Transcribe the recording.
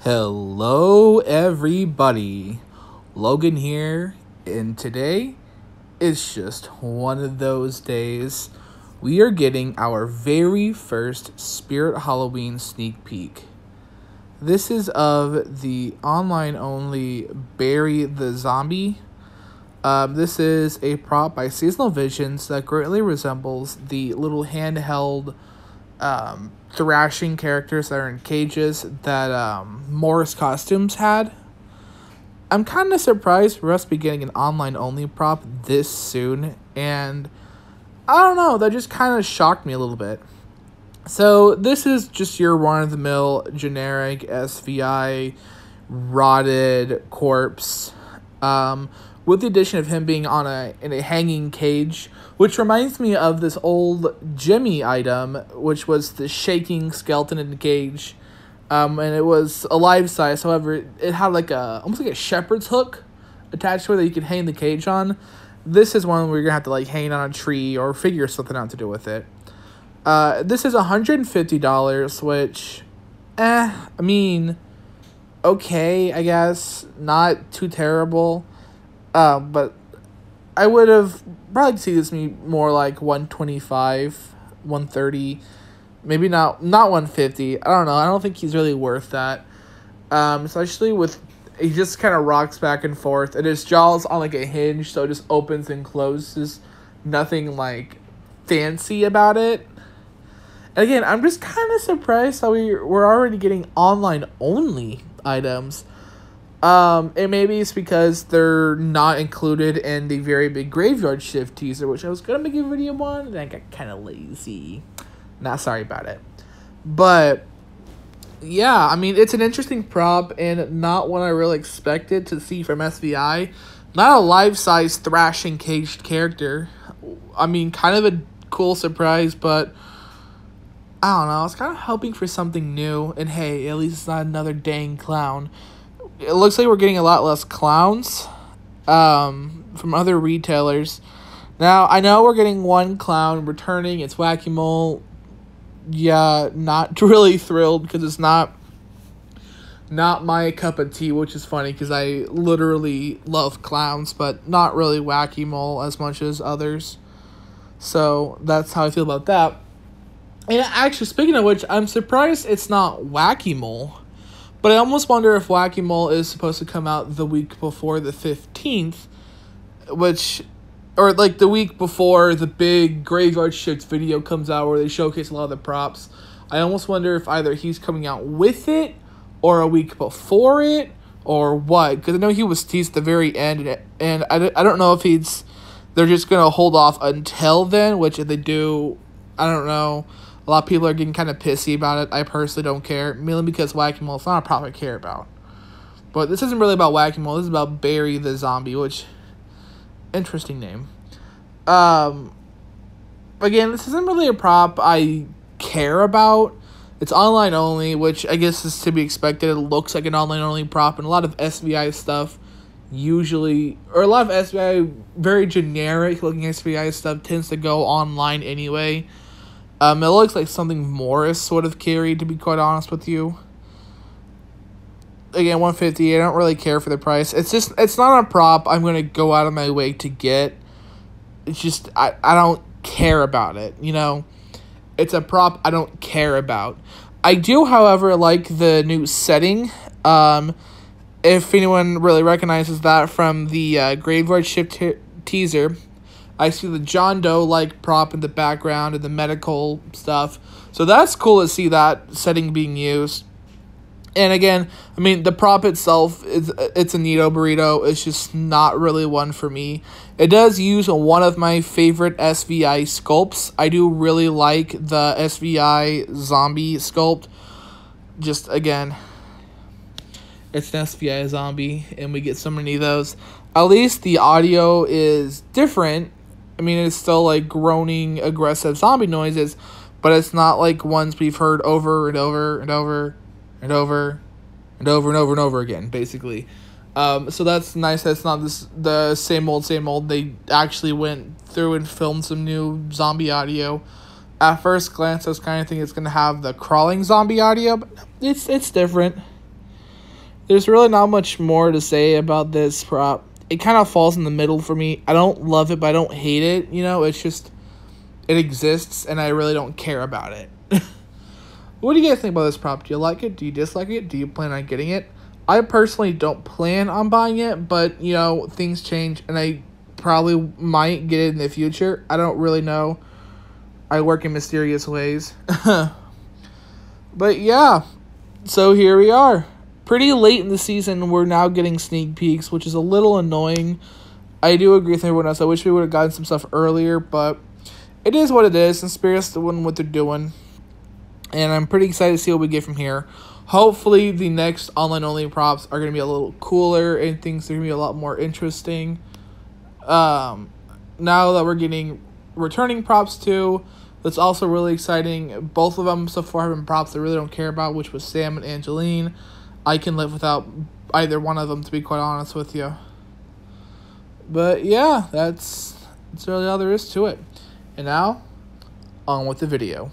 Hello, everybody. Logan here, and today is just one of those days. We are getting our very first Spirit Halloween sneak peek. This is of the online-only Barry the Zombie. This is a prop by Seasonal Visions that greatly resembles the little handheld thrashing characters that are in cages that Morris Costumes had. I'm kind of surprised for us to be getting an online-only prop this soon, and I don't know, that just kind of shocked me a little bit. So this is just your run-of-the-mill generic SVI rotted corpse, with the addition of him being in a hanging cage, which reminds me of this old Jimmy item, which was the shaking skeleton in the cage, and it was a life size. However, it had almost like a shepherd's hook attached to it that you could hang the cage on. This is one where you're gonna have to hang on a tree or figure something out to do with it. This is $150, which, I mean, okay, I guess, not too terrible. But I would have probably seen this be more like $125, $130, maybe not $150. I don't know. I don't think he's really worth that. Especially with, he just kind of rocks back and forth, and his jaw's on a hinge, so it just opens and closes. Nothing fancy about it. And again, I'm just kind of surprised how we're already getting online only items. And maybe it's because they're not included in the very big Graveyard Shift teaser, which I was going to make a video on, and I got kind of lazy. Not sorry about it. But, yeah, I mean, it's an interesting prop, and not one I really expected to see from SVI. Not a life-size thrashing caged character. I mean, kind of a cool surprise, but I don't know. I was kind of hoping for something new, and hey, at least it's not another dang clown. It looks like we're getting a lot less clowns from other retailers. Now, I know we're getting one clown returning. It's Whack-A-Mole. Yeah, not really thrilled because it's not my cup of tea, which is funny because I literally love clowns, but not really Whack-A-Mole as much as others. So that's how I feel about that. And actually, speaking of which, I'm surprised it's not Whack-A-Mole. But I almost wonder if Whack-A-Mole is supposed to come out the week before the 15th, or the week before the big Graveyard Shift video comes out where they showcase a lot of the props. I almost wonder if either he's coming out with it, or a week before it, or what. Because I know he was teased at the very end, and I don't know if they're just going to hold off until then, which if they do, I don't know. A lot of people are getting kind of pissy about it. I personally don't care, mainly because Whack-A-Mole is not a prop I care about. But this isn't really about Whack-A-Mole. This is about Barry the Zombie, which, interesting name. Again, this isn't really a prop I care about. It's online only, which I guess is to be expected. It looks like an online only prop, and a lot of SVI stuff a lot of SVI, very generic looking SVI stuff tends to go online anyway. It looks like something Morris sort of carried, to be quite honest with you. Again, $150. I don't really care for the price. It's not a prop I'm going to go out of my way to get. It's just, I don't care about it, It's a prop I don't care about. I do, however, like the new setting. If anyone really recognizes that from the Graveyard Shift teaser, I see the John Doe-like prop in the background and the medical stuff. So that's cool to see that setting being used. And again, I mean, the prop itself, it's a neato burrito. It's just not really one for me. It does use one of my favorite SVI sculpts. I do really like the SVI zombie sculpt. Just, again, it's an SVI zombie, and we get so many of those. At least the audio is different. I mean, it's still groaning, aggressive zombie noises, but it's not like ones we've heard over and over and over and over and over and over and over again, basically. So that's nice. That's not the same old, same old. They actually went through and filmed some new zombie audio. At first glance, I was kind of thinking it's going to have the crawling zombie audio, but it's different. There's really not much more to say about this prop. It kind of falls in the middle for me. I don't love it, but I don't hate it. You know, it's just, it exists, and I really don't care about it. What do you guys think about this prop? Do you like it? Do you dislike it? Do you plan on getting it? I personally don't plan on buying it, but, you know, things change, and I probably might get it in the future. I don't really know. I work in mysterious ways. But, yeah. So, here we are. Pretty late in the season, we're now getting sneak peeks, which is a little annoying. I do agree with everyone else. I wish we would have gotten some stuff earlier, but it is what it is, and Spirit's doing what they're doing. And I'm pretty excited to see what we get from here. Hopefully, the next online-only props are going to be a little cooler, and things are going to be a lot more interesting. Now that we're getting returning props too, that's also really exciting. Both of them so far have been props I really don't care about, which was Sam and Angeline. I can live without either one of them, to be quite honest with you. But yeah, that's really all there is to it. And now, on with the video.